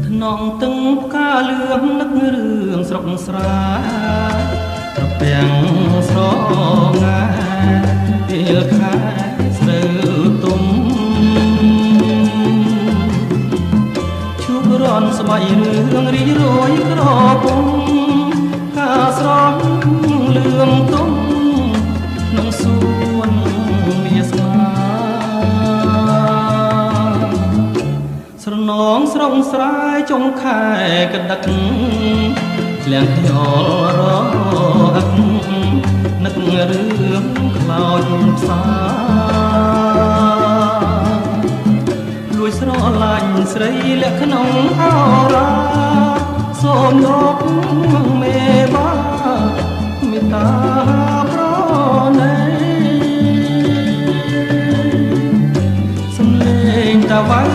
ថ្នងទឹងផ្កាលឿងនឹករឿងស្រុកស្រែត្រពាំងស្រងាពេលខែស្រូវទុំឈូករន់ស្បៃរឿងរីរយក្រពុំកាស្រស់លឿងទុំនឹងសួនវាស្មាស្រនងស្រងស្រែចុងខែកដឹកលៀងខ្យល់រអឹកនឹករឿងខ្លោចផ្សាលួយស្រឡាញ់ស្រីលក្ខក្នុងអរាសូមយកមេបាមេត្តាប្រណីសំលេងតាវ៉ៅ